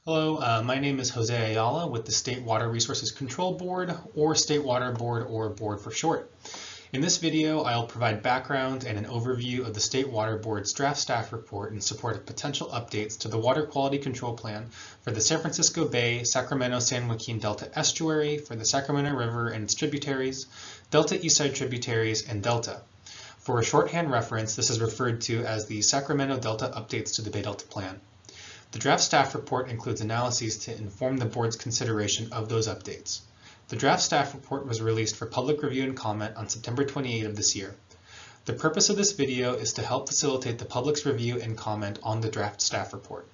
Hello, my name is Jose Ayala with the State Water Resources Control Board, or State Water Board, or Board for short. In this video, I'll provide background and an overview of the State Water Board's draft staff report in support of potential updates to the Water Quality Control Plan for the San Francisco Bay, Sacramento, San Joaquin Delta Estuary, for the Sacramento River and its tributaries, Delta Eastside tributaries, and Delta. For a shorthand reference, this is referred to as the Sacramento Delta Updates to the Bay Delta Plan. The draft staff report includes analyses to inform the board's consideration of those updates. The draft staff report was released for public review and comment on September 28 of this year. The purpose of this video is to help facilitate the public's review and comment on the draft staff report.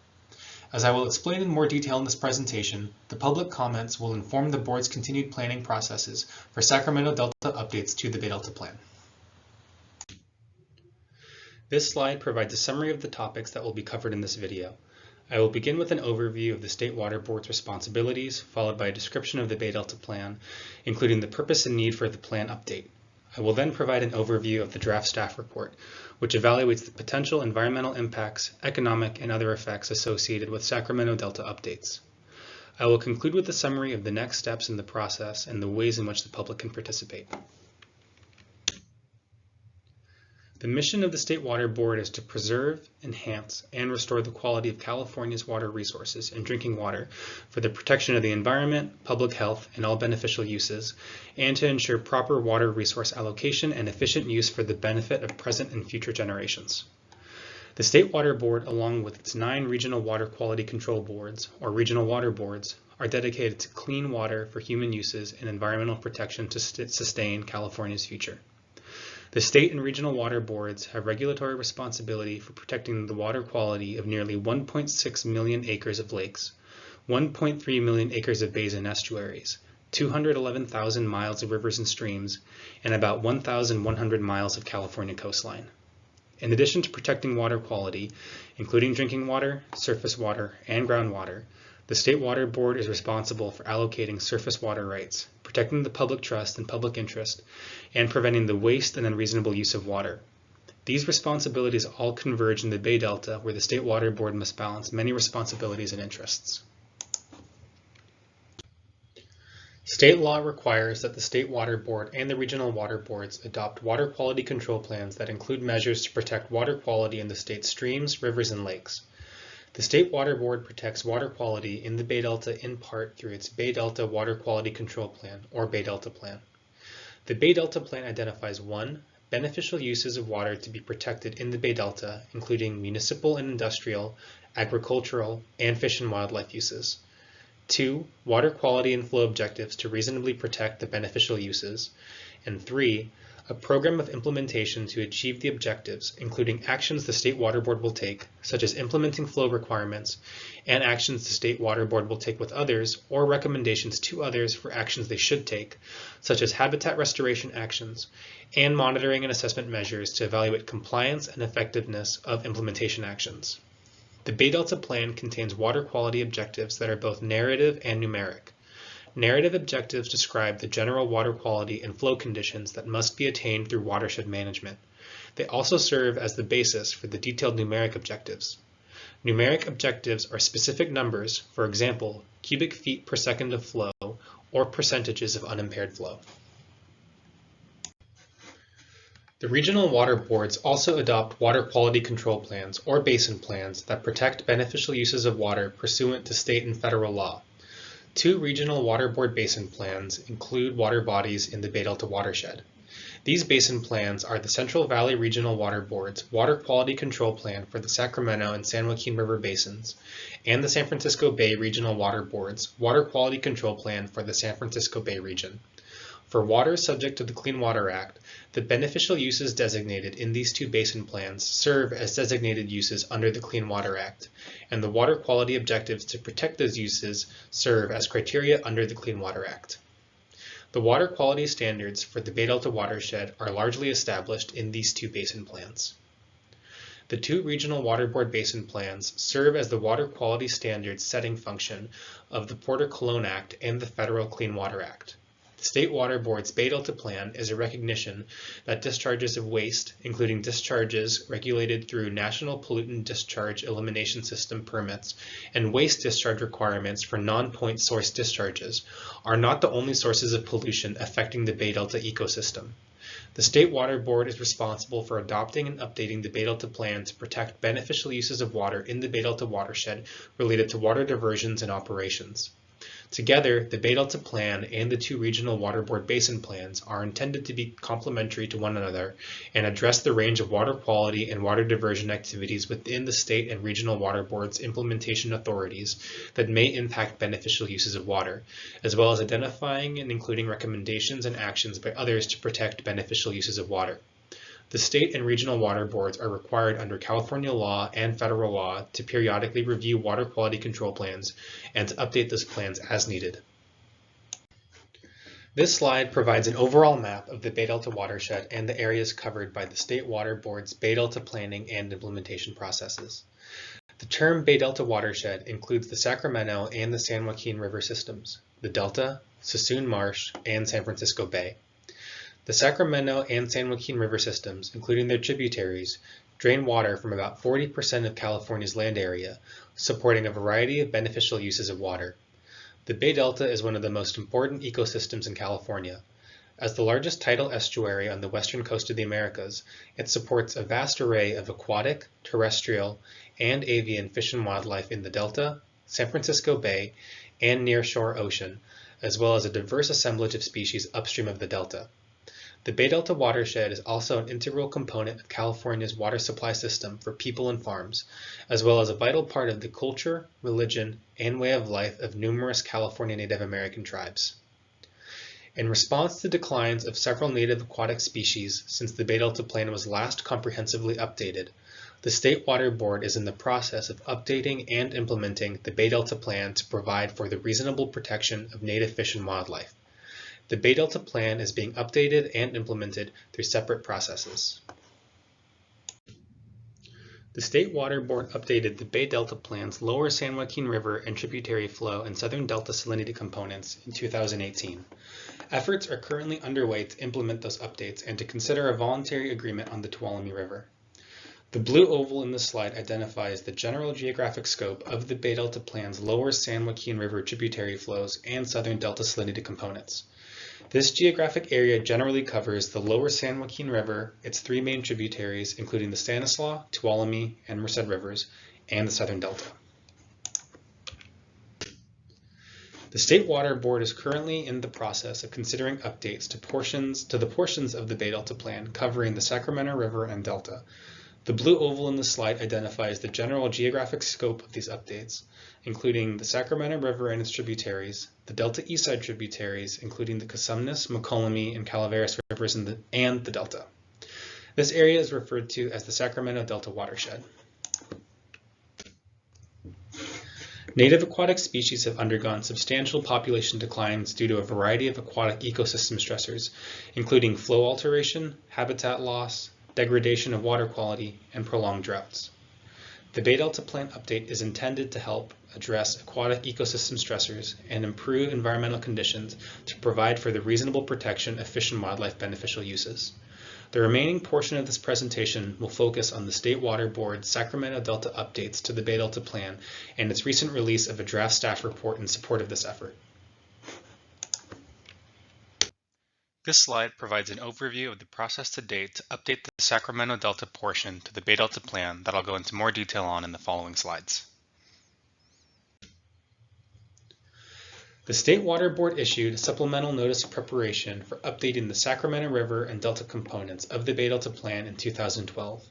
As I will explain in more detail in this presentation, the public comments will inform the board's continued planning processes for Sacramento Delta updates to the Bay Delta Plan. This slide provides a summary of the topics that will be covered in this video. I will begin with an overview of the State Water Board's responsibilities, followed by a description of the Bay Delta Plan, including the purpose and need for the plan update. I will then provide an overview of the draft staff report, which evaluates the potential environmental impacts, economic, and other effects associated with Sacramento Delta updates. I will conclude with a summary of the next steps in the process and the ways in which the public can participate. The mission of the State Water Board is to preserve, enhance, and restore the quality of California's water resources and drinking water for the protection of the environment, public health, and all beneficial uses, and to ensure proper water resource allocation and efficient use for the benefit of present and future generations. The State Water Board, along with its 9 regional water quality control boards, or regional water boards, are dedicated to clean water for human uses and environmental protection to sustain California's future. The state and regional water boards have regulatory responsibility for protecting the water quality of nearly 1.6 million acres of lakes, 1.3 million acres of bays and estuaries, 211,000 miles of rivers and streams, and about 1,100 miles of California coastline. In addition to protecting water quality, including drinking water, surface water, and groundwater, the State Water Board is responsible for allocating surface water rights, protecting the public trust and public interest, and preventing the waste and unreasonable use of water. These responsibilities all converge in the Bay Delta, where the State Water Board must balance many responsibilities and interests. State law requires that the State Water Board and the regional water boards adopt water quality control plans that include measures to protect water quality in the state's streams, rivers, and lakes. The State Water Board protects water quality in the Bay Delta in part through its Bay Delta Water Quality Control Plan, or Bay Delta Plan. The Bay Delta Plan identifies 1. Beneficial uses of water to be protected in the Bay Delta, including municipal and industrial, agricultural, and fish and wildlife uses. 2. Water quality and flow objectives to reasonably protect the beneficial uses. And 3. A program of implementation to achieve the objectives, including actions the State Water Board will take, such as implementing flow requirements, and actions the State Water Board will take with others, or recommendations to others for actions they should take, such as habitat restoration actions, and monitoring and assessment measures to evaluate compliance and effectiveness of implementation actions. The Bay Delta Plan contains water quality objectives that are both narrative and numeric. Narrative objectives describe the general water quality and flow conditions that must be attained through watershed management. They also serve as the basis for the detailed numeric objectives. Numeric objectives are specific numbers, for example, cubic feet per second of flow, or percentages of unimpaired flow. The regional water boards also adopt water quality control plans, or basin plans, that protect beneficial uses of water pursuant to state and federal law. 2 regional water board basin plans include water bodies in the Bay Delta watershed. These basin plans are the Central Valley Regional Water Board's Water Quality Control Plan for the Sacramento and San Joaquin River basins, and the San Francisco Bay Regional Water Board's Water Quality Control Plan for the San Francisco Bay region. For water subject to the Clean Water Act, the beneficial uses designated in these 2 basin plans serve as designated uses under the Clean Water Act, and the water quality objectives to protect those uses serve as criteria under the Clean Water Act. The water quality standards for the Bay Delta watershed are largely established in these 2 basin plans. The 2 regional water board basin plans serve as the water quality standards setting function of the Porter-Cologne Act and the Federal Clean Water Act. The State Water Board's Bay Delta Plan is a recognition that discharges of waste, including discharges regulated through National Pollutant Discharge Elimination System permits and waste discharge requirements for non-point source discharges, are not the only sources of pollution affecting the Bay Delta ecosystem. The State Water Board is responsible for adopting and updating the Bay Delta Plan to protect beneficial uses of water in the Bay Delta watershed related to water diversions and operations. Together, the Bay Delta Plan and the two regional water board basin plans are intended to be complementary to one another and address the range of water quality and water diversion activities within the state and regional water boards' implementation authorities that may impact beneficial uses of water, as well as identifying and including recommendations and actions by others to protect beneficial uses of water. The state and regional water boards are required under California law and federal law to periodically review water quality control plans and to update those plans as needed. This slide provides an overall map of the Bay Delta watershed and the areas covered by the State Water Board's Bay Delta planning and implementation processes. The term Bay Delta watershed includes the Sacramento and the San Joaquin River systems, the Delta, Sassoon Marsh, and San Francisco Bay. The Sacramento and San Joaquin River systems, including their tributaries, drain water from about 40% of California's land area, supporting a variety of beneficial uses of water. The Bay Delta is one of the most important ecosystems in California. As the largest tidal estuary on the western coast of the Americas, it supports a vast array of aquatic, terrestrial, and avian fish and wildlife in the Delta, San Francisco Bay, and nearshore ocean, as well as a diverse assemblage of species upstream of the Delta. The Bay Delta watershed is also an integral component of California's water supply system for people and farms, as well as a vital part of the culture, religion, and way of life of numerous California Native American tribes. In response to declines of several native aquatic species since the Bay Delta Plan was last comprehensively updated, the State Water Board is in the process of updating and implementing the Bay Delta Plan to provide for the reasonable protection of native fish and wildlife. The Bay Delta Plan is being updated and implemented through separate processes. The State Water Board updated the Bay Delta Plan's lower San Joaquin River and tributary flow and southern Delta salinity components in 2018. Efforts are currently underway to implement those updates and to consider a voluntary agreement on the Tuolumne River. The blue oval in this slide identifies the general geographic scope of the Bay Delta Plan's lower San Joaquin River tributary flows and southern Delta salinity components. This geographic area generally covers the lower San Joaquin River, its three main tributaries, including the Stanislaus, Tuolumne, and Merced rivers, and the southern Delta. The State Water Board is currently in the process of considering updates to the portions of the Bay Delta Plan covering the Sacramento River and Delta. The blue oval in the slide identifies the general geographic scope of these updates, including the Sacramento River and its tributaries, the Delta Eastside tributaries, including the Cosumnes, Mokelumne, and Calaveras rivers and the Delta. This area is referred to as the Sacramento Delta watershed. Native aquatic species have undergone substantial population declines due to a variety of aquatic ecosystem stressors, including flow alteration, habitat loss, degradation of water quality, and prolonged droughts. The Bay Delta Plan update is intended to help address aquatic ecosystem stressors and improve environmental conditions to provide for the reasonable protection of fish and wildlife beneficial uses. The remaining portion of this presentation will focus on the State Water Board's Sacramento Delta updates to the Bay Delta Plan and its recent release of a draft staff report in support of this effort. This slide provides an overview of the process to date to update the Sacramento Delta portion to the Bay Delta Plan that I'll go into more detail on in the following slides. The State Water Board issued a supplemental notice of preparation for updating the Sacramento River and Delta components of the Bay Delta Plan in 2012.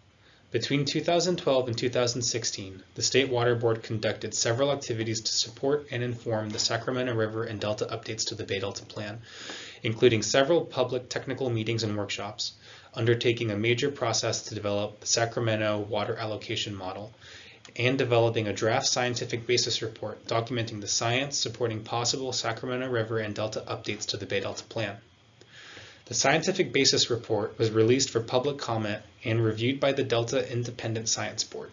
Between 2012 and 2016, the State Water Board conducted several activities to support and inform the Sacramento River and Delta updates to the Bay Delta Plan, including several public technical meetings and workshops, undertaking a major process to develop the Sacramento Water Allocation Model, and developing a draft scientific basis report documenting the science supporting possible Sacramento River and Delta updates to the Bay Delta Plan. The scientific basis report was released for public comment and reviewed by the Delta Independent Science Board.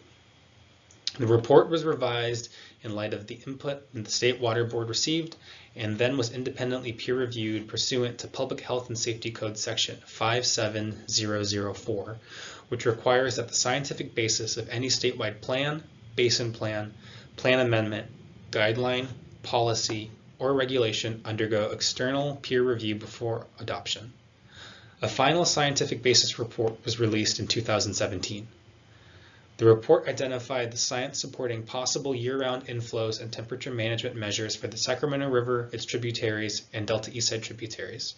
The report was revised in light of the input that the State Water Board received and then was independently peer-reviewed pursuant to Public Health and Safety Code Section 57004, which requires that the scientific basis of any statewide plan, basin plan, plan amendment, guideline, policy, or regulation undergo external peer review before adoption. A final scientific basis report was released in 2017. The report identified the science supporting possible year-round inflows and temperature management measures for the Sacramento River, its tributaries, and Delta Eastside tributaries,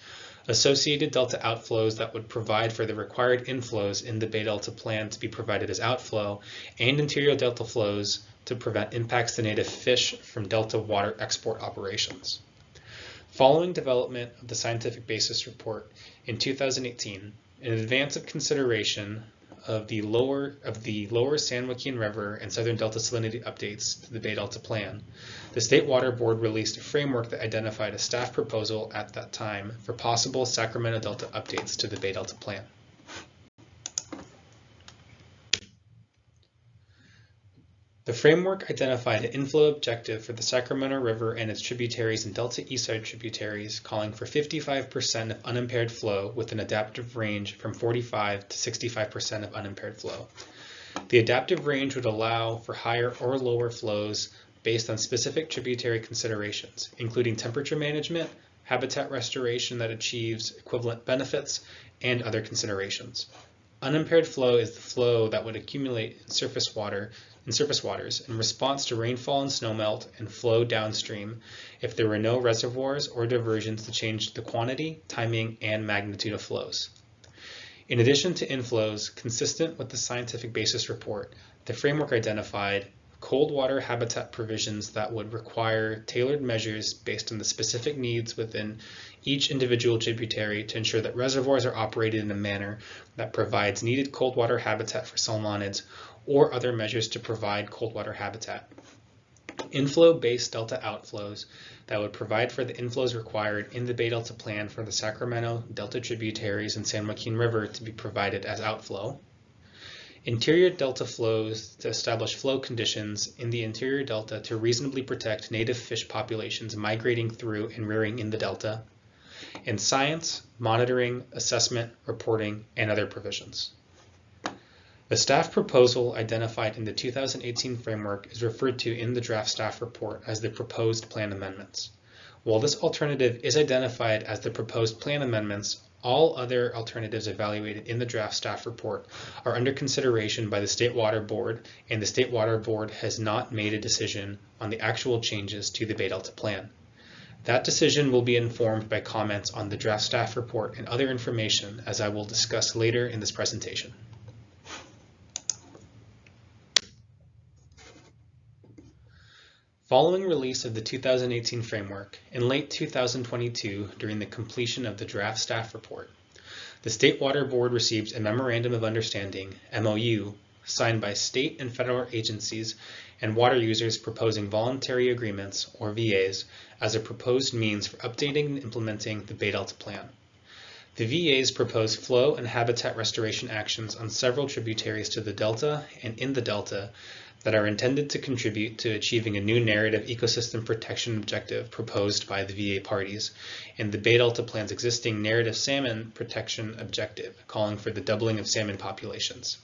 associated delta outflows that would provide for the required inflows in the Bay Delta plan to be provided as outflow, and interior delta flows to prevent impacts to native fish from delta water export operations. Following development of the scientific basis report in 2018, in advance of consideration of the lower San Joaquin River and Southern Delta salinity updates to the Bay Delta Plan, the State Water Board released a framework that identified a staff proposal at that time for possible Sacramento Delta updates to the Bay Delta Plan. The framework identified an inflow objective for the Sacramento River and its tributaries and Delta Eastside tributaries, calling for 55% of unimpaired flow with an adaptive range from 45 to 65% of unimpaired flow. The adaptive range would allow for higher or lower flows based on specific tributary considerations, including temperature management, habitat restoration that achieves equivalent benefits, and other considerations. Unimpaired flow is the flow that would accumulate in surface waters in response to rainfall and snowmelt and flow downstream if there were no reservoirs or diversions to change the quantity, timing, and magnitude of flows. In addition to inflows, consistent with the scientific basis report, the framework identified cold water habitat provisions that would require tailored measures based on the specific needs within each individual tributary to ensure that reservoirs are operated in a manner that provides needed cold water habitat for salmonids or other measures to provide cold water habitat. Inflow-based delta outflows that would provide for the inflows required in the Bay Delta Plan for the Sacramento, Delta tributaries, and San Joaquin River to be provided as outflow. Interior delta flows to establish flow conditions in the interior delta to reasonably protect native fish populations migrating through and rearing in the delta. And science, monitoring, assessment, reporting, and other provisions. The staff proposal identified in the 2018 framework is referred to in the draft staff report as the proposed plan amendments. While this alternative is identified as the proposed plan amendments, all other alternatives evaluated in the draft staff report are under consideration by the State Water Board, and the State Water Board has not made a decision on the actual changes to the Bay Delta Plan. That decision will be informed by comments on the draft staff report and other information, as I will discuss later in this presentation. Following release of the 2018 framework, in late 2022, during the completion of the draft staff report, the State Water Board received a Memorandum of Understanding, MOU, signed by state and federal agencies and water users proposing voluntary agreements, or VAs, as a proposed means for updating and implementing the Bay Delta Plan. The VAs propose flow and habitat restoration actions on several tributaries to the Delta and in the Delta that are intended to contribute to achieving a new narrative ecosystem protection objective proposed by the VA parties and the Bay Delta Plan's existing narrative salmon protection objective, calling for the doubling of salmon populations.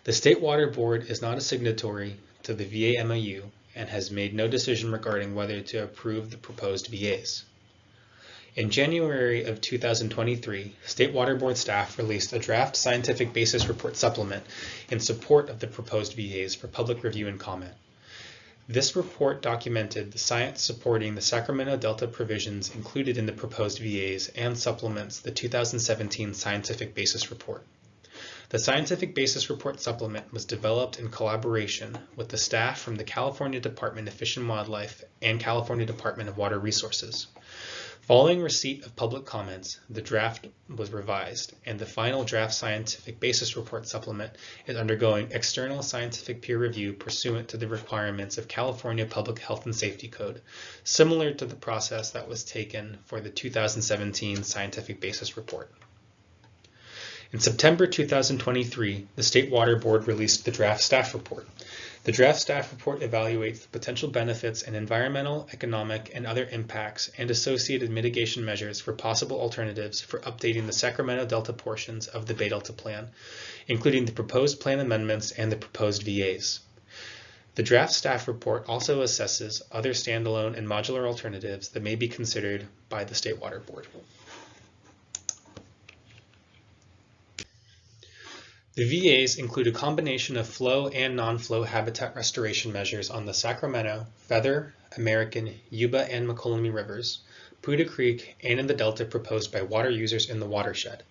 The State Water Board is not a signatory to the VA MOU and has made no decision regarding whether to approve the proposed VAs. In January of 2023, State Water Board staff released a draft scientific basis report supplement in support of the proposed VAs for public review and comment. This report documented the science supporting the Sacramento Delta provisions included in the proposed VAs and supplements the 2017 scientific basis report. The scientific basis report supplement was developed in collaboration with the staff from the California Department of Fish and Wildlife and California Department of Water Resources. Following receipt of public comments, the draft was revised, and the final draft scientific basis report supplement is undergoing external scientific peer review pursuant to the requirements of California Public Health and Safety Code, similar to the process that was taken for the 2017 scientific basis report. In September 2023, the State Water Board released the draft staff report. The draft staff report evaluates the potential benefits and environmental, economic, and other impacts and associated mitigation measures for possible alternatives for updating the Sacramento Delta portions of the Bay Delta Plan, including the proposed plan amendments and the proposed VAs. The draft staff report also assesses other standalone and modular alternatives that may be considered by the State Water Board. The VAs include a combination of flow and non-flow habitat restoration measures on the Sacramento, Feather, American, Yuba, and Mokelumne rivers, Poudre Creek, and in the Delta proposed by water users in the watershed.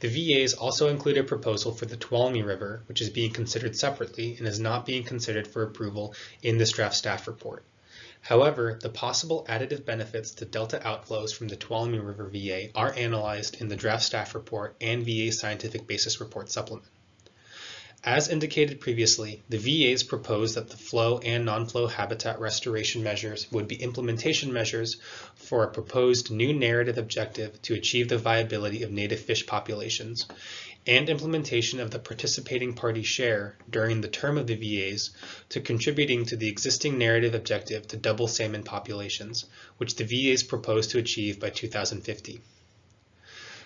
The VAs also include a proposal for the Tuolumne River, which is being considered separately and is not being considered for approval in this draft staff report. However, the possible additive benefits to delta outflows from the Tuolumne River VA are analyzed in the draft staff report and VA scientific basis report supplement. As indicated previously, the VAs propose that the flow and non-flow habitat restoration measures would be implementation measures for a proposed new narrative objective to achieve the viability of native fish populations, and implementation of the participating party share during the term of the VAs to contributing to the existing narrative objective to double salmon populations, which the VAs propose to achieve by 2050.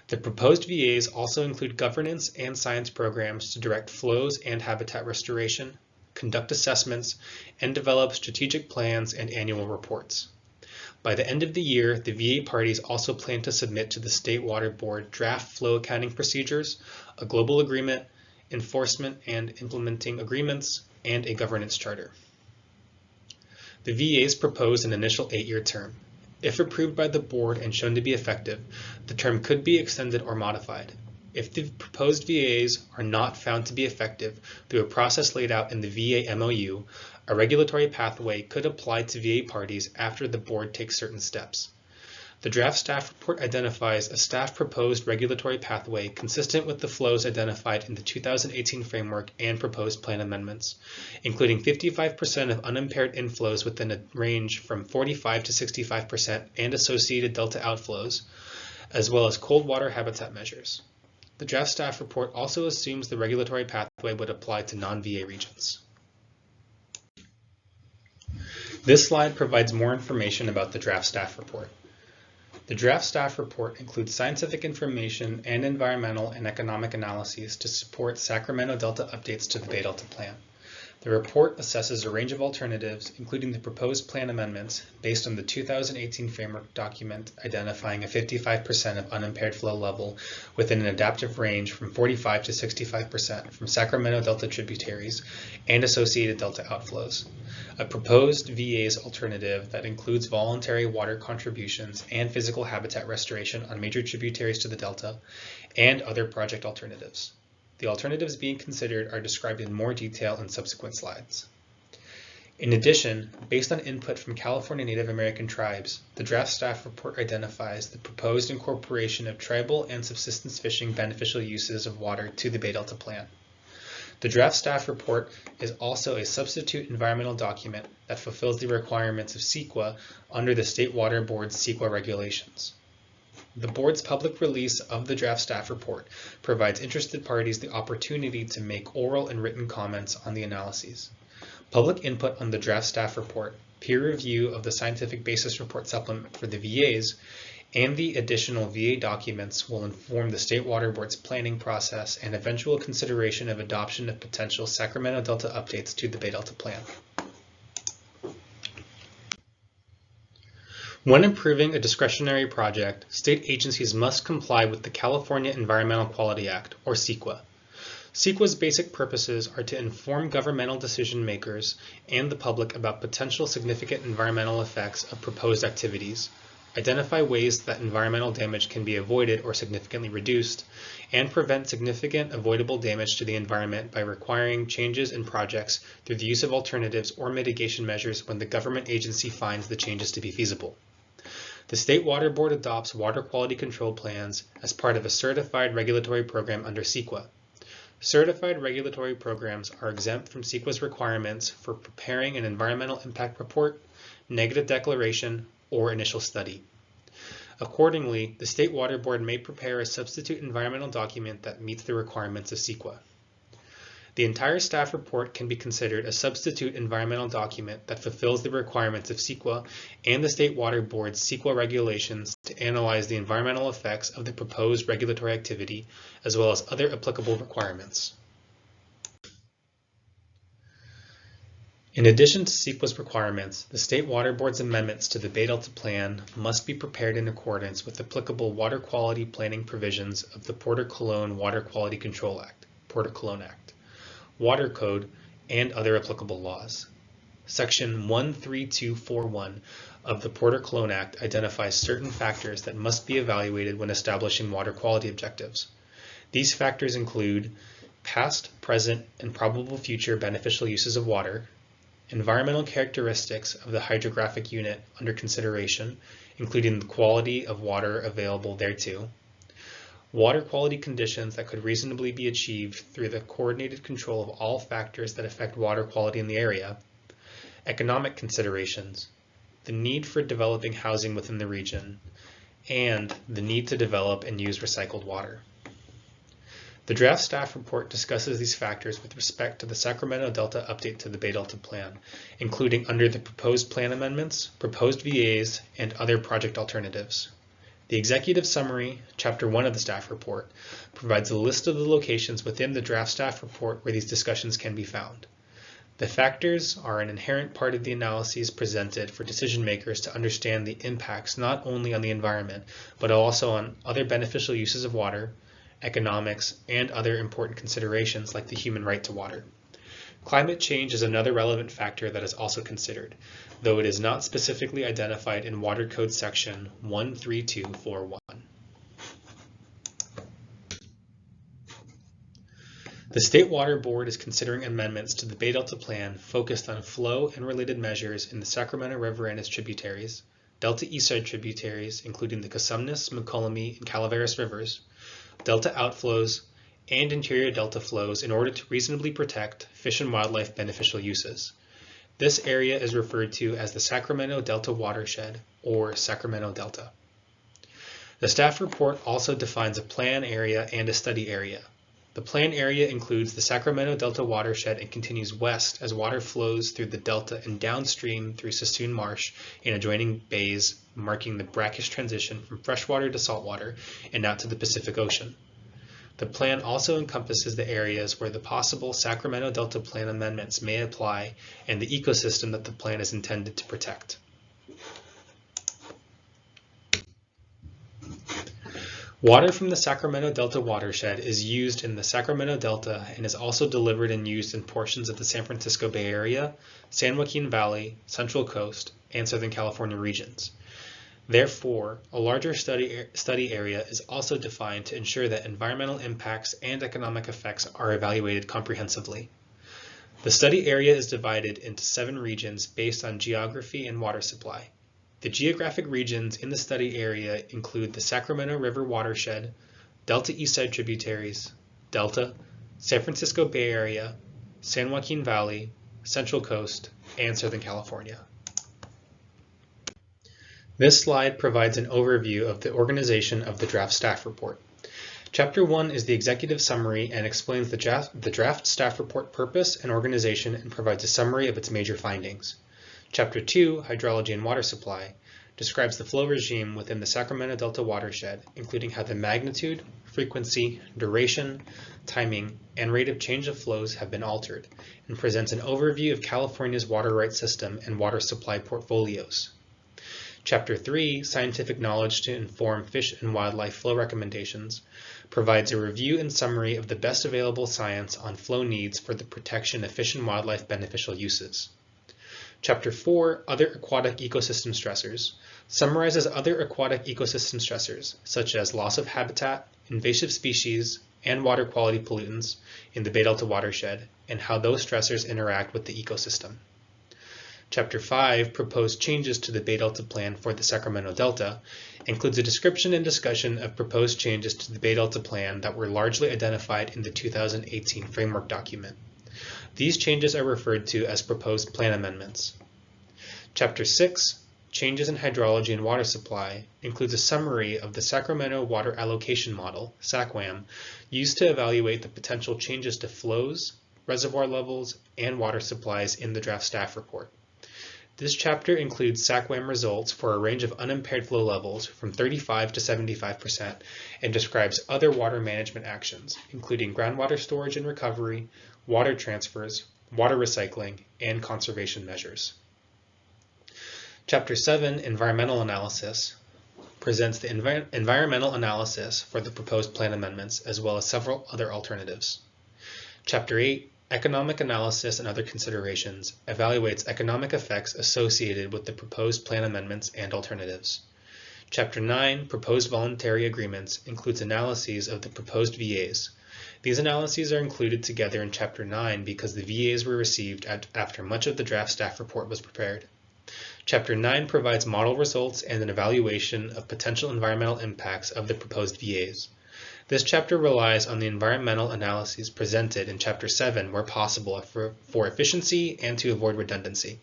The proposed VAs also include governance and science programs to direct flows and habitat restoration, conduct assessments, and develop strategic plans and annual reports. By the end of the year, the VA parties also plan to submit to the State Water Board draft flow accounting procedures, a global agreement, enforcement and implementing agreements, and a governance charter. The VAs propose an initial 8-year term. If approved by the board and shown to be effective, the term could be extended or modified. If the proposed VAs are not found to be effective through a process laid out in the VA MOU, a regulatory pathway could apply to VA parties after the board takes certain steps. The draft staff report identifies a staff proposed regulatory pathway consistent with the flows identified in the 2018 framework and proposed plan amendments, including 55% of unimpaired inflows within a range from 45 to 65% and associated delta outflows, as well as cold water habitat measures. The draft staff report also assumes the regulatory pathway would apply to non-VA regions. This slide provides more information about the draft staff report. The draft staff report includes scientific information and environmental and economic analyses to support Sacramento Delta updates to the Bay Delta Plan. The report assesses a range of alternatives, including the proposed plan amendments, based on the 2018 framework document identifying a 55% of unimpaired flow level within an adaptive range from 45 to 65% from Sacramento Delta tributaries and associated delta outflows. A proposed VA's alternative that includes voluntary water contributions and physical habitat restoration on major tributaries to the Delta, and other project alternatives. The alternatives being considered are described in more detail in subsequent slides. In addition, based on input from California Native American tribes, the draft staff report identifies the proposed incorporation of tribal and subsistence fishing beneficial uses of water to the Bay Delta Plan. The draft staff report is also a substitute environmental document that fulfills the requirements of CEQA under the State Water Board's CEQA regulations. The board's public release of the draft staff report provides interested parties the opportunity to make oral and written comments on the analyses. Public input on the draft staff report, peer review of the scientific basis report supplement for the VAs, and the additional VA documents will inform the State Water Board's planning process and eventual consideration of adoption of potential Sacramento Delta updates to the Bay Delta Plan. When approving a discretionary project, state agencies must comply with the California Environmental Quality Act, or CEQA. CEQA's basic purposes are to inform governmental decision makers and the public about potential significant environmental effects of proposed activities, identify ways that environmental damage can be avoided or significantly reduced, and prevent significant avoidable damage to the environment by requiring changes in projects through the use of alternatives or mitigation measures when the government agency finds the changes to be feasible. The State Water Board adopts water quality control plans as part of a certified regulatory program under CEQA. Certified regulatory programs are exempt from CEQA's requirements for preparing an environmental impact report, negative declaration, or initial study. Accordingly, the State Water Board may prepare a substitute environmental document that meets the requirements of CEQA. The entire staff report can be considered a substitute environmental document that fulfills the requirements of CEQA and the State Water Board's CEQA regulations to analyze the environmental effects of the proposed regulatory activity, as well as other applicable requirements. In addition to CEQA's requirements, the State Water Board's amendments to the Bay Delta Plan must be prepared in accordance with applicable water quality planning provisions of the Porter-Cologne Water Quality Control Act, Porter-Cologne Act, Water Code, and other applicable laws. Section 13241 of the Porter-Cologne Act identifies certain factors that must be evaluated when establishing water quality objectives. These factors include past, present, and probable future beneficial uses of water, environmental characteristics of the hydrographic unit under consideration, including the quality of water available thereto, water quality conditions that could reasonably be achieved through the coordinated control of all factors that affect water quality in the area, economic considerations, the need for developing housing within the region, and the need to develop and use recycled water. The draft staff report discusses these factors with respect to the Sacramento Delta update to the Bay Delta Plan, including under the proposed plan amendments, proposed VAs, and other project alternatives. The executive summary, Chapter 1 of the staff report, provides a list of the locations within the draft staff report where these discussions can be found. The factors are an inherent part of the analyses presented for decision makers to understand the impacts not only on the environment, but also on other beneficial uses of water, economics, and other important considerations like the human right to water. Climate change is another relevant factor that is also considered, though it is not specifically identified in Water Code Section 13241. The State Water Board is considering amendments to the Bay Delta Plan focused on flow and related measures in the Sacramento River and its tributaries, Delta Eastside tributaries, including the Cosumnes, McCollum, and Calaveras rivers, Delta outflows, and interior delta flows in order to reasonably protect fish and wildlife beneficial uses. This area is referred to as the Sacramento Delta Watershed, or Sacramento Delta. The staff report also defines a plan area and a study area. The plan area includes the Sacramento Delta Watershed and continues west as water flows through the delta and downstream through Sassoon Marsh and adjoining bays, marking the brackish transition from freshwater to saltwater and out to the Pacific Ocean. The plan also encompasses the areas where the possible Sacramento Delta Plan amendments may apply and the ecosystem that the plan is intended to protect. Water from the Sacramento Delta watershed is used in the Sacramento Delta and is also delivered and used in portions of the San Francisco Bay Area, San Joaquin Valley, Central Coast, and Southern California regions. Therefore, a larger study area is also defined to ensure that environmental impacts and economic effects are evaluated comprehensively. The study area is divided into 7 regions based on geography and water supply. The geographic regions in the study area include the Sacramento River watershed, Delta Eastside tributaries, Delta, San Francisco Bay Area, San Joaquin Valley, Central Coast, and Southern California. This slide provides an overview of the organization of the draft staff report. Chapter 1 is the executive summary and explains the draft staff report purpose and organization and provides a summary of its major findings. Chapter 2, Hydrology and Water Supply, describes the flow regime within the Sacramento Delta watershed, including how the magnitude, frequency, duration, timing, and rate of change of flows have been altered, and presents an overview of California's water rights system and water supply portfolios. Chapter 3, Scientific Knowledge to Inform Fish and Wildlife Flow Recommendations, provides a review and summary of the best available science on flow needs for the protection of fish and wildlife beneficial uses. Chapter 4, Other Aquatic Ecosystem Stressors, summarizes other aquatic ecosystem stressors, such as loss of habitat, invasive species, and water quality pollutants in the Bay Delta watershed, and how those stressors interact with the ecosystem. Chapter 5, Proposed Changes to the Bay Delta Plan for the Sacramento Delta, includes a description and discussion of proposed changes to the Bay Delta Plan that were largely identified in the 2018 framework document. These changes are referred to as proposed plan amendments. Chapter 6, Changes in Hydrology and Water Supply includes a summary of the Sacramento Water Allocation Model, SACWAM, used to evaluate the potential changes to flows, reservoir levels, and water supplies in the draft staff report. This chapter includes SACWAM results for a range of unimpaired flow levels from 35 to 75% and describes other water management actions, including groundwater storage and recovery, water transfers, water recycling, and conservation measures. Chapter 7, Environmental Analysis, presents the environmental analysis for the proposed plan amendments as well as several other alternatives. Chapter 8, Economic Analysis and Other Considerations, evaluates economic effects associated with the proposed plan amendments and alternatives. Chapter 9, Proposed Voluntary Agreements, includes analyses of the proposed VAs. These analyses are included together in Chapter 9 because the VAs were received after much of the draft staff report was prepared. Chapter 9 provides model results and an evaluation of potential environmental impacts of the proposed VAs. This chapter relies on the environmental analyses presented in Chapter 7 where possible for efficiency and to avoid redundancy.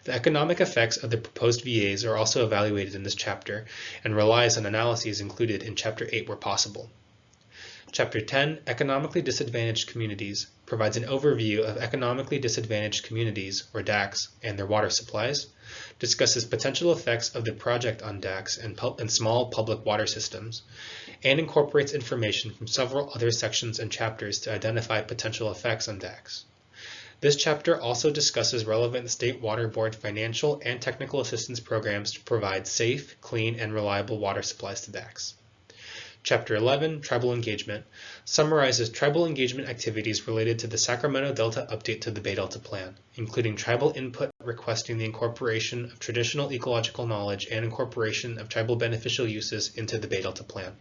The economic effects of the proposed VAs are also evaluated in this chapter and relies on analyses included in Chapter 8 where possible. Chapter 10, Economically Disadvantaged Communities, provides an overview of economically disadvantaged communities, or DACs, and their water supplies, discusses potential effects of the project on DACs and small public water systems, and incorporates information from several other sections and chapters to identify potential effects on DACs. This chapter also discusses relevant State Water Board financial and technical assistance programs to provide safe, clean, and reliable water supplies to DACs. Chapter 11, Tribal Engagement, summarizes tribal engagement activities related to the Sacramento Delta update to the Bay Delta Plan, including tribal input requesting the incorporation of traditional ecological knowledge and incorporation of tribal beneficial uses into the Bay Delta Plan.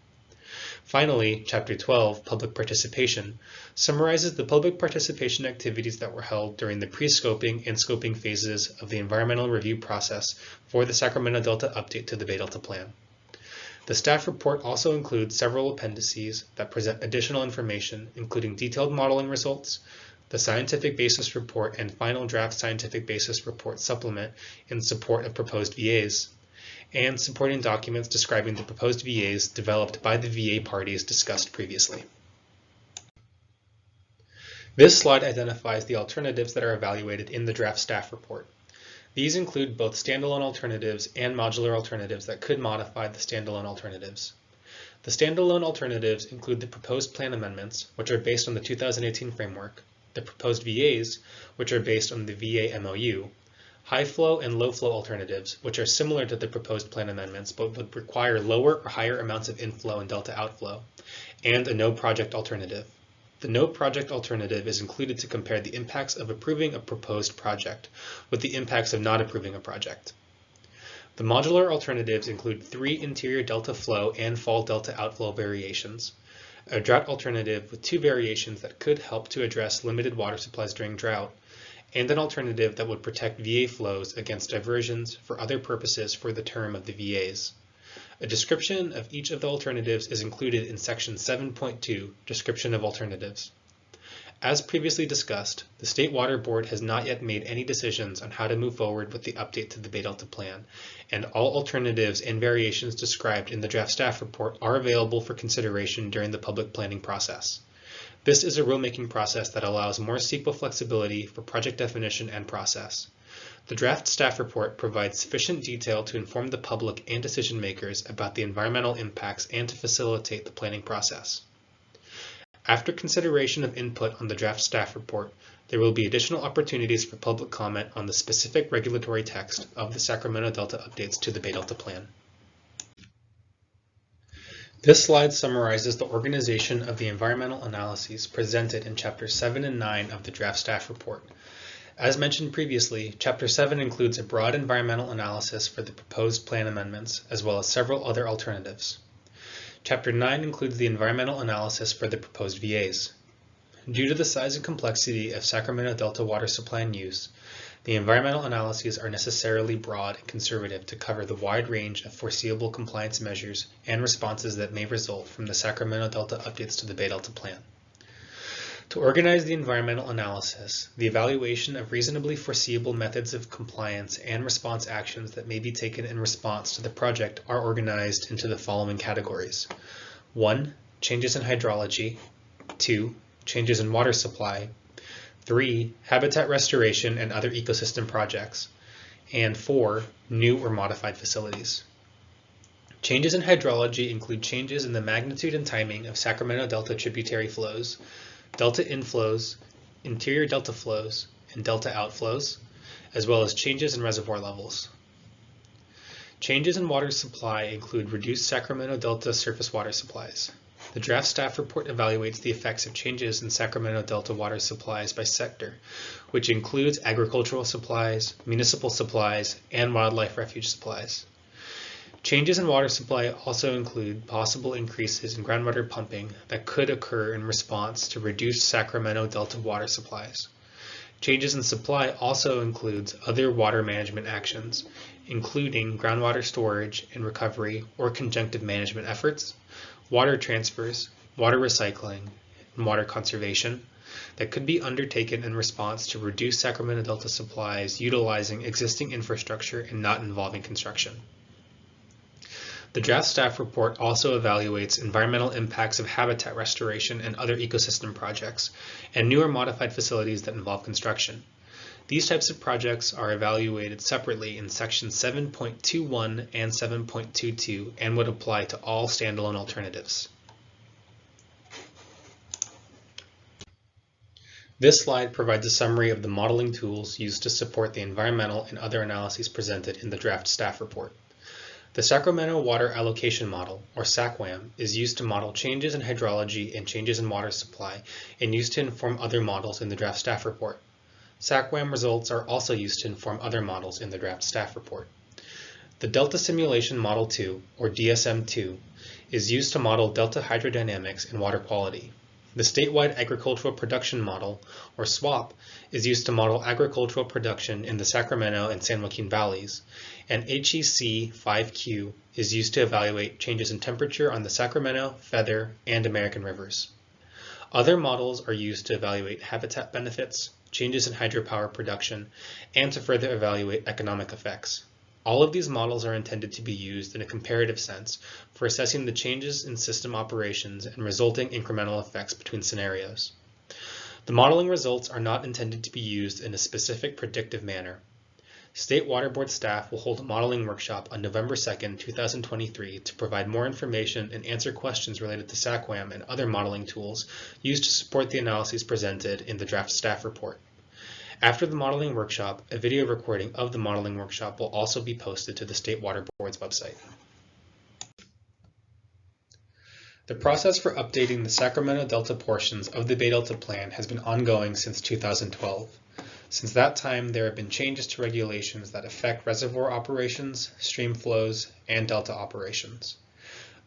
Finally, Chapter 12, Public Participation, summarizes the public participation activities that were held during the pre-scoping and scoping phases of the environmental review process for the Sacramento Delta update to the Bay Delta Plan. The staff report also includes several appendices that present additional information, including detailed modeling results, the scientific basis report and final draft scientific basis report supplement in support of proposed VAs, and supporting documents describing the proposed VAs developed by the VA parties discussed previously. This slide identifies the alternatives that are evaluated in the draft staff report. These include both standalone alternatives and modular alternatives that could modify the standalone alternatives. The standalone alternatives include the proposed plan amendments, which are based on the 2018 framework, the proposed VAs, which are based on the VA MOU, high flow and low flow alternatives, which are similar to the proposed plan amendments but would require lower or higher amounts of inflow and delta outflow, and a no project alternative. The no project alternative is included to compare the impacts of approving a proposed project with the impacts of not approving a project. The modular alternatives include 3 interior delta flow and fall delta outflow variations, a drought alternative with 2 variations that could help to address limited water supplies during drought, and an alternative that would protect VA flows against diversions for other purposes for the term of the VAs. A description of each of the alternatives is included in Section 7.2, Description of Alternatives. As previously discussed, the State Water Board has not yet made any decisions on how to move forward with the update to the Bay Delta Plan, and all alternatives and variations described in the draft staff report are available for consideration during the public planning process. This is a rulemaking process that allows more CEQA flexibility for project definition and process. The draft staff report provides sufficient detail to inform the public and decision makers about the environmental impacts and to facilitate the planning process. After consideration of input on the draft staff report, there will be additional opportunities for public comment on the specific regulatory text of the Sacramento Delta updates to the Bay Delta Plan. This slide summarizes the organization of the environmental analyses presented in Chapters 7 and 9 of the draft staff report. As mentioned previously, Chapter 7 includes a broad environmental analysis for the proposed plan amendments, as well as several other alternatives. Chapter 9 includes the environmental analysis for the proposed VAs. Due to the size and complexity of Sacramento Delta water supply and use, the environmental analyses are necessarily broad and conservative to cover the wide range of foreseeable compliance measures and responses that may result from the Sacramento Delta updates to the Bay Delta Plan. To organize the environmental analysis, the evaluation of reasonably foreseeable methods of compliance and response actions that may be taken in response to the project are organized into the following categories. 1. Changes in hydrology. 2. Changes in water supply. 3. Habitat restoration and other ecosystem projects. And 4. New or modified facilities. Changes in hydrology include changes in the magnitude and timing of Sacramento Delta tributary flows, delta inflows, interior delta flows, and delta outflows, as well as changes in reservoir levels. Changes in water supply include reduced Sacramento Delta surface water supplies. The draft staff report evaluates the effects of changes in Sacramento Delta water supplies by sector, which includes agricultural supplies, municipal supplies, and wildlife refuge supplies. Changes in water supply also include possible increases in groundwater pumping that could occur in response to reduced Sacramento Delta water supplies. Changes in supply also includes other water management actions, including groundwater storage and recovery or conjunctive management efforts, water transfers, water recycling, and water conservation that could be undertaken in response to reduced Sacramento Delta supplies utilizing existing infrastructure and not involving construction. The draft staff report also evaluates environmental impacts of habitat restoration and other ecosystem projects, and new or modified facilities that involve construction. These types of projects are evaluated separately in sections 7.21 and 7.22 and would apply to all standalone alternatives. This slide provides a summary of the modeling tools used to support the environmental and other analyses presented in the draft staff report. The Sacramento Water Allocation Model, or SACWAM, is used to model changes in hydrology and changes in water supply and used to inform other models in the draft staff report. SACWAM results are also used to inform other models in the draft staff report. The Delta Simulation Model 2, or DSM-2, is used to model delta hydrodynamics and water quality. The Statewide Agricultural Production Model, or SWAP, is used to model agricultural production in the Sacramento and San Joaquin Valleys, and HEC 5Q is used to evaluate changes in temperature on the Sacramento, Feather, and American rivers. Other models are used to evaluate habitat benefits, changes in hydropower production, and to further evaluate economic effects. All of these models are intended to be used in a comparative sense for assessing the changes in system operations and resulting incremental effects between scenarios. The modeling results are not intended to be used in a specific predictive manner. State Water Board staff will hold a modeling workshop on November 2, 2023 to provide more information and answer questions related to SACWAM and other modeling tools used to support the analyses presented in the draft staff report. After the modeling workshop, a video recording of the modeling workshop will also be posted to the State Water Board's website. The process for updating the Sacramento Delta portions of the Bay Delta Plan has been ongoing since 2012. Since that time, there have been changes to regulations that affect reservoir operations, stream flows, and delta operations.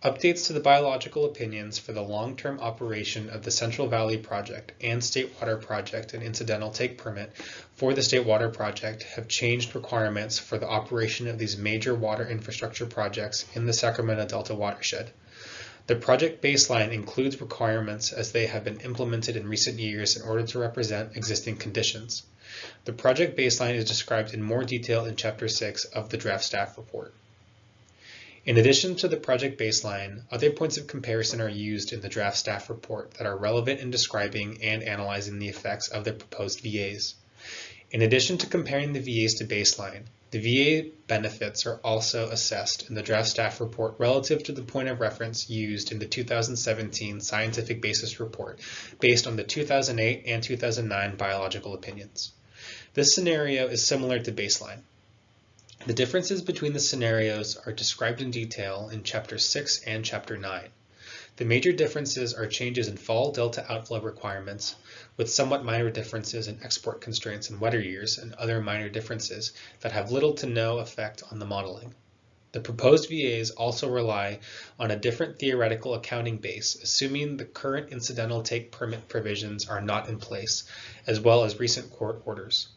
Updates to the biological opinions for the long-term operation of the Central Valley Project and State Water Project and incidental take permit for the State Water Project have changed requirements for the operation of these major water infrastructure projects in the Sacramento Delta watershed. The project baseline includes requirements as they have been implemented in recent years in order to represent existing conditions. The project baseline is described in more detail in Chapter 6 of the draft staff report. In addition to the project baseline, other points of comparison are used in the draft staff report that are relevant in describing and analyzing the effects of the proposed VAs. In addition to comparing the VAs to baseline, the VA benefits are also assessed in the draft staff report relative to the point of reference used in the 2017 scientific basis report based on the 2008 and 2009 biological opinions. This scenario is similar to baseline. The differences between the scenarios are described in detail in Chapter 6 and Chapter 9. The major differences are changes in fall delta outflow requirements, with somewhat minor differences in export constraints in wetter years and other minor differences that have little to no effect on the modeling. The proposed VAs also rely on a different theoretical accounting base, assuming the current incidental take permit provisions are not in place, as well as recent court orders.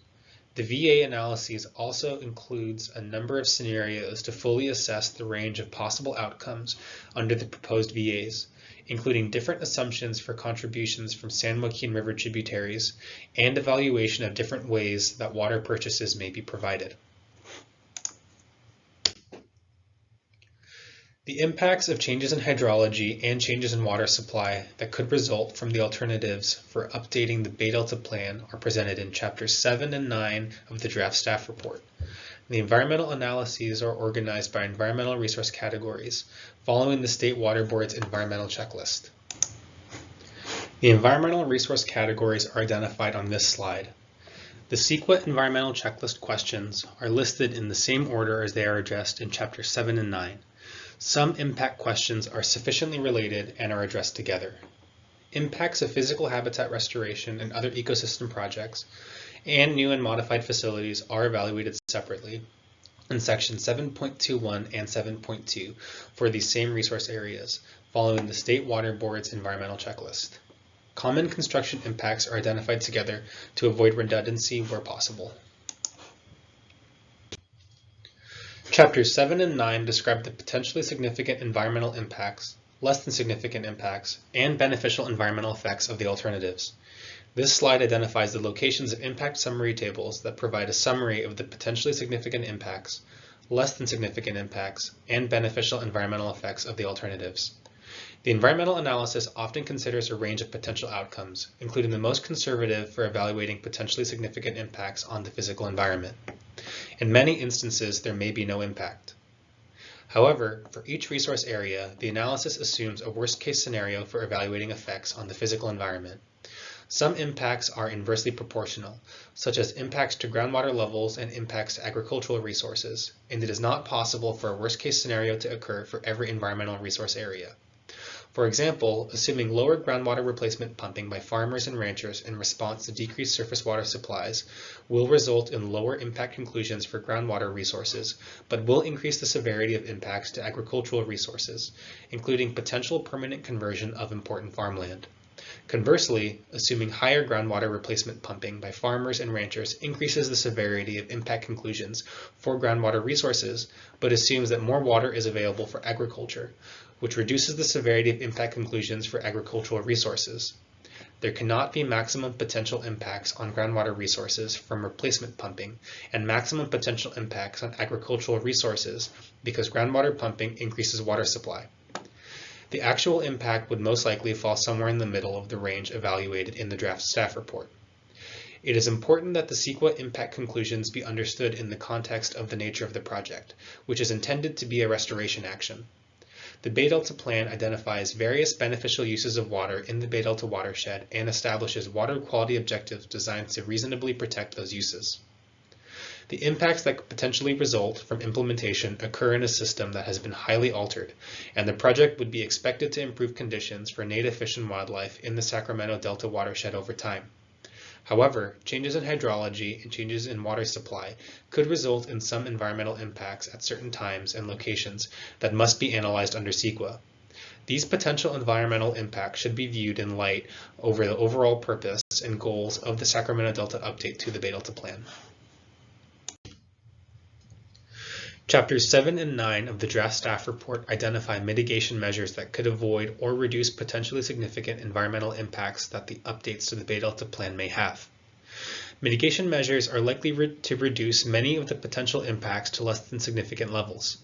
The VA analyses also includes a number of scenarios to fully assess the range of possible outcomes under the proposed VAs, including different assumptions for contributions from San Joaquin River tributaries and evaluation of different ways that water purchases may be provided. The impacts of changes in hydrology and changes in water supply that could result from the alternatives for updating the Bay Delta Plan are presented in Chapters 7 and 9 of the draft staff report. The environmental analyses are organized by environmental resource categories, following the State Water Board's environmental checklist. The environmental resource categories are identified on this slide. The CEQA environmental checklist questions are listed in the same order as they are addressed in Chapters 7 and 9. Some impact questions are sufficiently related and are addressed together. Impacts of physical habitat restoration and other ecosystem projects and new and modified facilities are evaluated separately in Section 7.21 and 7.2 for these same resource areas, following the State Water Board's environmental checklist. Common construction impacts are identified together to avoid redundancy where possible. Chapters 7 and 9 describe the potentially significant environmental impacts, less than significant impacts, and beneficial environmental effects of the alternatives. This slide identifies the locations of impact summary tables that provide a summary of the potentially significant impacts, less than significant impacts, and beneficial environmental effects of the alternatives. The environmental analysis often considers a range of potential outcomes, including the most conservative for evaluating potentially significant impacts on the physical environment. In many instances, there may be no impact. However, for each resource area, the analysis assumes a worst-case scenario for evaluating effects on the physical environment. Some impacts are inversely proportional, such as impacts to groundwater levels and impacts to agricultural resources, and it is not possible for a worst-case scenario to occur for every environmental resource area. For example, assuming lower groundwater replacement pumping by farmers and ranchers in response to decreased surface water supplies will result in lower impact conclusions for groundwater resources, but will increase the severity of impacts to agricultural resources, including potential permanent conversion of important farmland. Conversely, assuming higher groundwater replacement pumping by farmers and ranchers increases the severity of impact conclusions for groundwater resources, but assumes that more water is available for agriculture, which reduces the severity of impact conclusions for agricultural resources. There cannot be maximum potential impacts on groundwater resources from replacement pumping and maximum potential impacts on agricultural resources because groundwater pumping increases water supply. The actual impact would most likely fall somewhere in the middle of the range evaluated in the draft staff report. It is important that the CEQA impact conclusions be understood in the context of the nature of the project, which is intended to be a restoration action. The Bay Delta Plan identifies various beneficial uses of water in the Bay Delta watershed and establishes water quality objectives designed to reasonably protect those uses. The impacts that could potentially result from implementation occur in a system that has been highly altered, and the project would be expected to improve conditions for native fish and wildlife in the Sacramento Delta watershed over time. However, changes in hydrology and changes in water supply could result in some environmental impacts at certain times and locations that must be analyzed under CEQA. These potential environmental impacts should be viewed in light over the overall purpose and goals of the Sacramento Delta update to the Bay Delta Plan. Chapters 7 and 9 of the draft staff report identify mitigation measures that could avoid or reduce potentially significant environmental impacts that the updates to the Bay Delta Plan may have. Mitigation measures are likely to reduce many of the potential impacts to less than significant levels.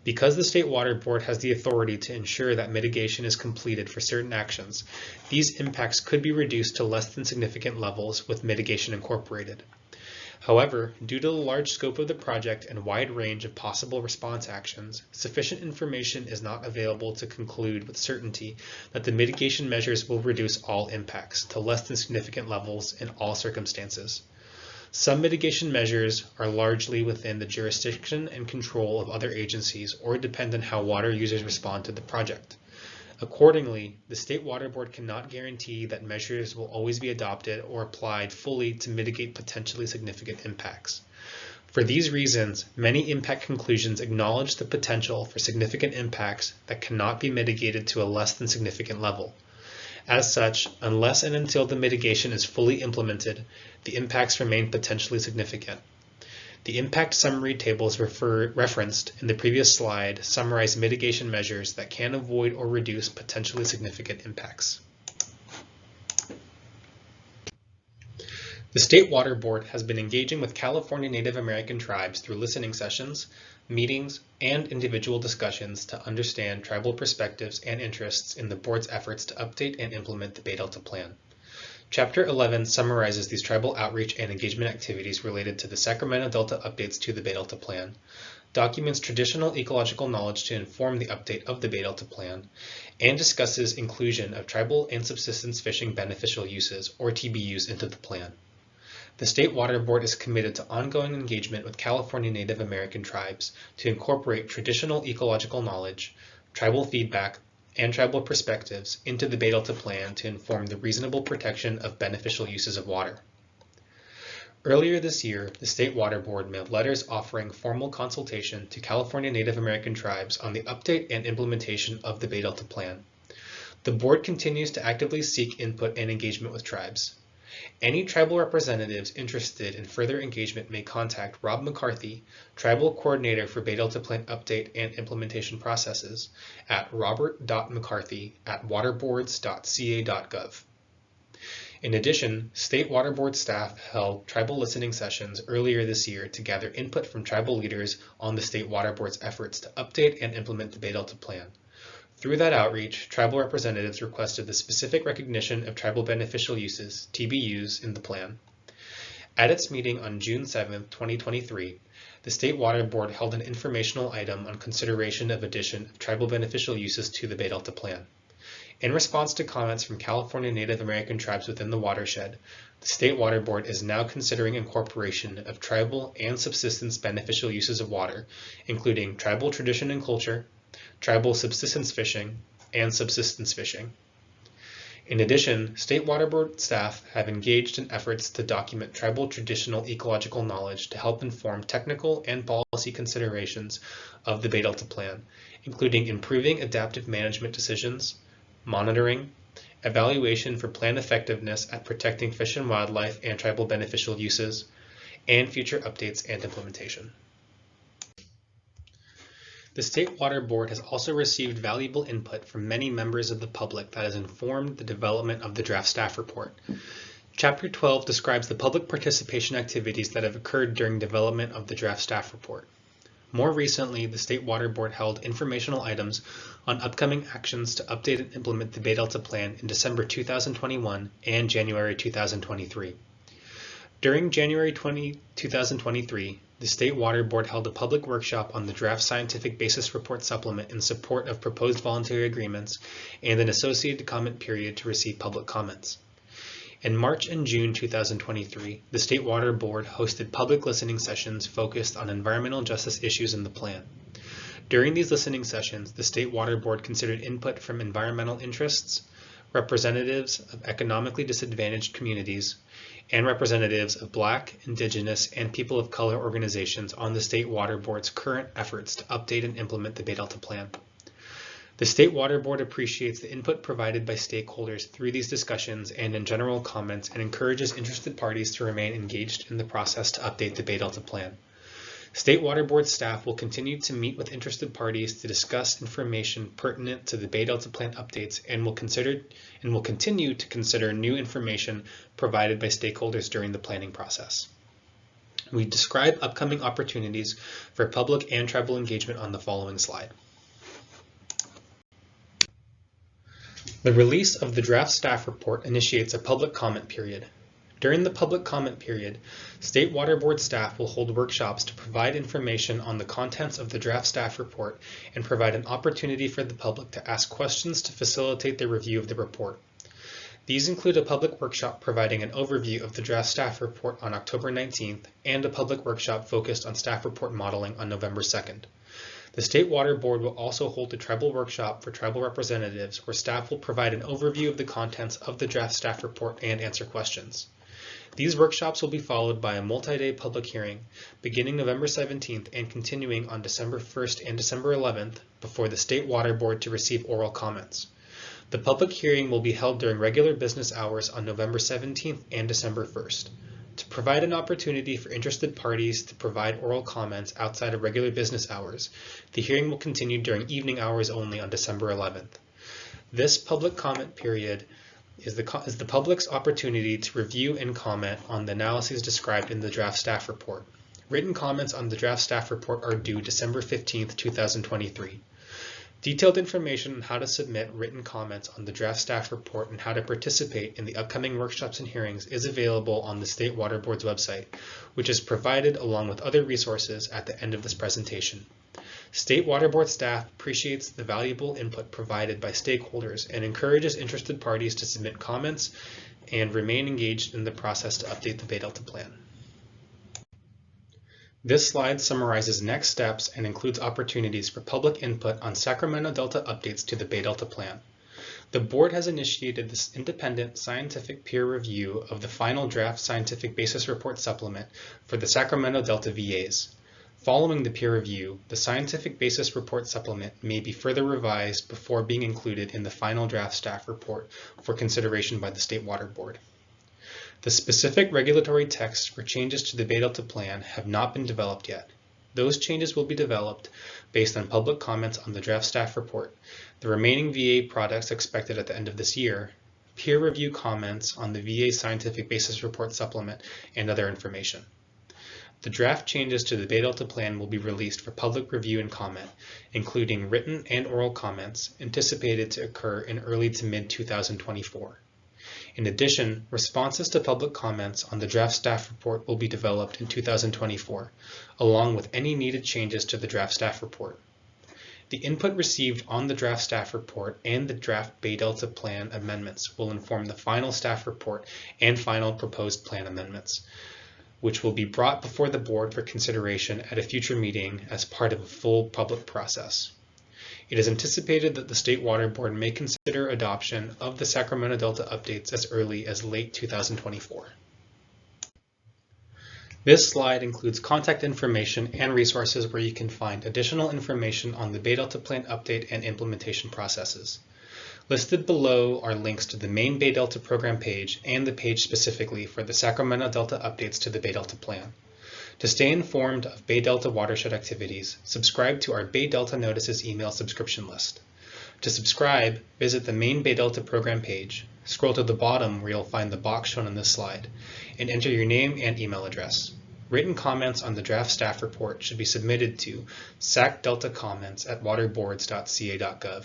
Because the State Water Board has the authority to ensure that mitigation is completed for certain actions, these impacts could be reduced to less than significant levels with mitigation incorporated. However, due to the large scope of the project and wide range of possible response actions, sufficient information is not available to conclude with certainty that the mitigation measures will reduce all impacts to less than significant levels in all circumstances. Some mitigation measures are largely within the jurisdiction and control of other agencies or depend on how water users respond to the project. Accordingly, the State Water Board cannot guarantee that measures will always be adopted or applied fully to mitigate potentially significant impacts. For these reasons, many impact conclusions acknowledge the potential for significant impacts that cannot be mitigated to a less than significant level. As such, unless and until the mitigation is fully implemented, the impacts remain potentially significant. The impact summary tables referenced in the previous slide summarize mitigation measures that can avoid or reduce potentially significant impacts. The State Water Board has been engaging with California Native American tribes through listening sessions, meetings, and individual discussions to understand tribal perspectives and interests in the board's efforts to update and implement the Bay Delta Plan. Chapter 11 summarizes these tribal outreach and engagement activities related to the Sacramento Delta updates to the Bay Delta Plan, documents traditional ecological knowledge to inform the update of the Bay Delta Plan, and discusses inclusion of tribal and subsistence fishing beneficial uses, or TBUs, into the plan. The State Water Board is committed to ongoing engagement with California Native American tribes to incorporate traditional ecological knowledge, tribal feedback, and tribal perspectives into the Bay Delta Plan to inform the reasonable protection of beneficial uses of water. Earlier this year, the State Water Board mailed letters offering formal consultation to California Native American tribes on the update and implementation of the Bay Delta Plan. The board continues to actively seek input and engagement with tribes. Any tribal representatives interested in further engagement may contact Rob McCarthy, Tribal Coordinator for Bay Delta Plan Update and Implementation Processes, at robert.mccarthy@waterboards.ca.gov. In addition, State Water Board staff held tribal listening sessions earlier this year to gather input from tribal leaders on the State Water Board's efforts to update and implement the Bay Delta Plan. Through that outreach, tribal representatives requested the specific recognition of tribal beneficial uses, TBUs, in the plan. At its meeting on June 7, 2023, the State Water Board held an informational item on consideration of addition of tribal beneficial uses to the Bay Delta Plan. In response to comments from California Native American tribes within the watershed, the State Water Board is now considering incorporation of tribal and subsistence beneficial uses of water, including tribal tradition and culture, tribal subsistence fishing, and subsistence fishing. In addition, State Water Board staff have engaged in efforts to document tribal traditional ecological knowledge to help inform technical and policy considerations of the Bay Delta Plan, including improving adaptive management decisions, monitoring, evaluation for plan effectiveness at protecting fish and wildlife and tribal beneficial uses, and future updates and implementation. The State Water Board has also received valuable input from many members of the public that has informed the development of the draft staff report. Chapter 12 describes the public participation activities that have occurred during development of the draft staff report. More recently, the State Water Board held informational items on upcoming actions to update and implement the Bay Delta Plan in December 2021 and January 2023. During January 2023, the State Water Board held a public workshop on the draft scientific basis report supplement in support of proposed voluntary agreements and an associated comment period to receive public comments. In March and June 2023, the State Water Board hosted public listening sessions focused on environmental justice issues in the plan. During these listening sessions, the State Water Board considered input from environmental interests, representatives of economically disadvantaged communities, and representatives of Black, Indigenous, and people of color organizations on the State Water Board's current efforts to update and implement the Bay Delta Plan. The State Water Board appreciates the input provided by stakeholders through these discussions and in general comments and encourages interested parties to remain engaged in the process to update the Bay Delta Plan. State Water Board staff will continue to meet with interested parties to discuss information pertinent to the Bay Delta Plan updates and will continue to consider new information provided by stakeholders during the planning process. We describe upcoming opportunities for public and tribal engagement on the following slide. The release of the draft staff report initiates a public comment period. During the public comment period, State Water Board staff will hold workshops to provide information on the contents of the draft staff report and provide an opportunity for the public to ask questions to facilitate the review of the report. These include a public workshop providing an overview of the draft staff report on October 19th and a public workshop focused on staff report modeling on November 2nd. The State Water Board will also hold a tribal workshop for tribal representatives where staff will provide an overview of the contents of the draft staff report and answer questions. These workshops will be followed by a multi-day public hearing beginning November 17th and continuing on December 1st and December 11th before the State Water Board to receive oral comments. The public hearing will be held during regular business hours on November 17th and December 1st. To provide an opportunity for interested parties to provide oral comments outside of regular business hours, the hearing will continue during evening hours only on December 11th. This public comment period is the public's opportunity to review and comment on the analyses described in the draft staff report. Written comments on the draft staff report are due December 15th, 2023. Detailed information on how to submit written comments on the draft staff report and how to participate in the upcoming workshops and hearings is available on the State Water Board's website, which is provided along with other resources at the end of this presentation. State Water Board staff appreciates the valuable input provided by stakeholders and encourages interested parties to submit comments and remain engaged in the process to update the Bay Delta Plan. This slide summarizes next steps and includes opportunities for public input on Sacramento Delta updates to the Bay Delta Plan. The board has initiated this independent scientific peer review of the final draft scientific basis report supplement for the Sacramento Delta VAs. Following the peer review, the scientific basis report supplement may be further revised before being included in the final draft staff report for consideration by the State Water Board. The specific regulatory texts for changes to the Bay Delta Plan have not been developed yet. Those changes will be developed based on public comments on the draft staff report, the remaining VA products expected at the end of this year, peer review comments on the VA scientific basis report supplement, and other information. The draft changes to the Bay Delta Plan will be released for public review and comment, including written and oral comments anticipated to occur in early to mid-2024. In addition, responses to public comments on the draft staff report will be developed in 2024, along with any needed changes to the draft staff report. The input received on the draft staff report and the draft Bay Delta Plan amendments will inform the final staff report and final proposed plan amendments, which will be brought before the board for consideration at a future meeting as part of a full public process. It is anticipated that the State Water Board may consider adoption of the Sacramento Delta updates as early as late 2024. This slide includes contact information and resources where you can find additional information on the Bay Delta Plan update and implementation processes. Listed below are links to the main Bay Delta program page and the page specifically for the Sacramento Delta updates to the Bay Delta Plan. To stay informed of Bay Delta watershed activities, subscribe to our Bay Delta Notices email subscription list. To subscribe, visit the main Bay Delta program page, scroll to the bottom where you'll find the box shown on this slide, and enter your name and email address. Written comments on the draft staff report should be submitted to sacdeltacomments@waterboards.ca.gov.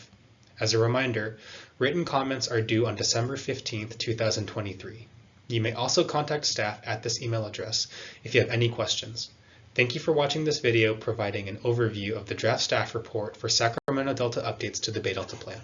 As a reminder, written comments are due on December 15th, 2023. You may also contact staff at this email address if you have any questions. Thank you for watching this video providing an overview of the draft staff report for Sacramento Delta updates to the Bay Delta Plan.